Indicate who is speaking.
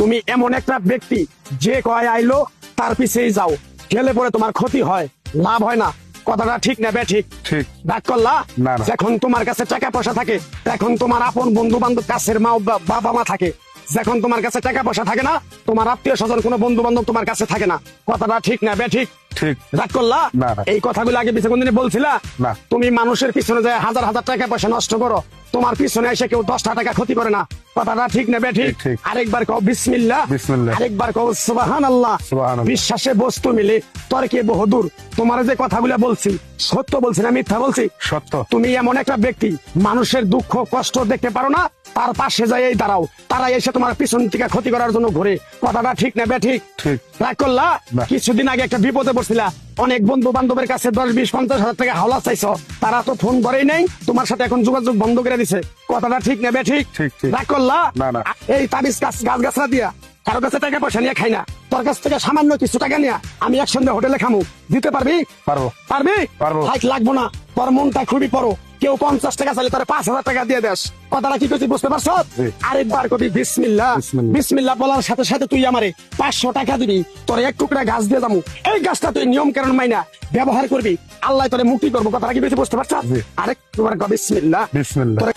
Speaker 1: তুমি এমন একটা ব্যক্তি যে কয় আইলো তার পিছেই যাও, গেলে পরে তোমার ক্ষতি হয়, লাভ হয় না। কথাটা ঠিক না বে ঠিক?
Speaker 2: ঠিক।
Speaker 1: ডাক করলা
Speaker 2: না, না।
Speaker 1: যখন তোমার কাছে টাকা পয়সা থাকে, এখন তোমার আপন বন্ধু বান্ধব, কাছের মা বাবা মা থাকে। যখন তোমার কাছে টাকা পয়সা থাকে না, তোমার আত্মীয় স্বজন কোনো বন্ধু বান্ধব তোমার কাছে থাকে না। কথাটা ঠিক না বে ঠিক?
Speaker 2: ঠিক।
Speaker 1: রাগ করলা?
Speaker 2: না, না।
Speaker 1: এই কথাগুলো আগে পিছনে কোনদিন বলছিলা?
Speaker 2: না।
Speaker 1: তুমি মানুষের পিছনে যায় হাজার হাজার টাকা পয়সা নষ্ট করো, তোমার পিছনে এসে কেউ 10টা টাকা ক্ষতি করে না। কথাটা ঠিক না বে ঠিক?
Speaker 2: ঠিক, ঠিক।
Speaker 1: আরেকবার কও বিসমিল্লাহ,
Speaker 2: বিসমিল্লাহ।
Speaker 1: আরেকবার কও সুবহানাল্লাহ।
Speaker 2: সুবহানাল্লাহ।
Speaker 1: বিশ্বাসে বস্তু মিলে তর্কে বহুদূর। তোমার যে কথাগুলো বলছি সত্য বলছি না মিথ্যা বলছি?
Speaker 2: সত্য।
Speaker 1: তুমি এমন একটা ব্যক্তি, মানুষের দুঃখ কষ্ট দেখতে পারো না, তার পাশে যাই দাঁড়াও, তারা এসে তোমার পিছন থেকে ক্ষতি করার জন্য ঘুরে। কথাটা ঠিক না বে ঠিক?
Speaker 2: ঠিক।
Speaker 1: রাগ করলা?
Speaker 2: না।
Speaker 1: কিছুদিন আগে একটা বিপদে পড়ছিলা, অনেক বন্ধু বান্ধবের কাছে 10, 20, 50 হাজার টাকা হাওলা চাইছো, তারা তো ফোন করেই নাই, তোমার সাথে এখন যোগাযোগ বন্ধ করে দিছে। কথাটা ঠিক না বে ঠিক?
Speaker 2: ঠিক, ঠিক।
Speaker 1: রাগ করলা?
Speaker 2: না, না।
Speaker 1: এই তাবিজ গাছ গাছরা দিয়া কারো কাছে টাকা পয়সা নিয়ে খাই না, তোর কাছ থেকে সামান্য কিছু টাকা নিয়ে আমি একসঙ্গে হোটেলে খামু, দিতে পারবি?
Speaker 2: পারবো।
Speaker 1: পারবি?
Speaker 2: পারবো।
Speaker 1: হাইট লাগবো না, তোর মনটা খুবই বড়। কেউ 50 টাকা চাইলে তার 5,000 টাকা দিয়ে দেস। কথাটা কি করছি বুঝতে পারছ?
Speaker 2: জি।
Speaker 1: আরেকবার কবি বিসমিল্লাহ।
Speaker 2: বিসমিল্লাহ।
Speaker 1: বিসমিল্লাহ বলার সাথে সাথে তুই আমারে 500 টাকা দিবি, তোর এক টুকরা গাছ দিয়ে যাবো। এই গাছটা তুই নিয়ম কানুন মাইনা ব্যবহার করবি, আল্লাহ তোরে মুক্তি করবো। কথাটা কি বুঝতে পারছ?
Speaker 2: জি।
Speaker 1: আরেকবার কবি বিসমিল্লাহ।
Speaker 2: বিসমিল্লাহ।
Speaker 1: তোরে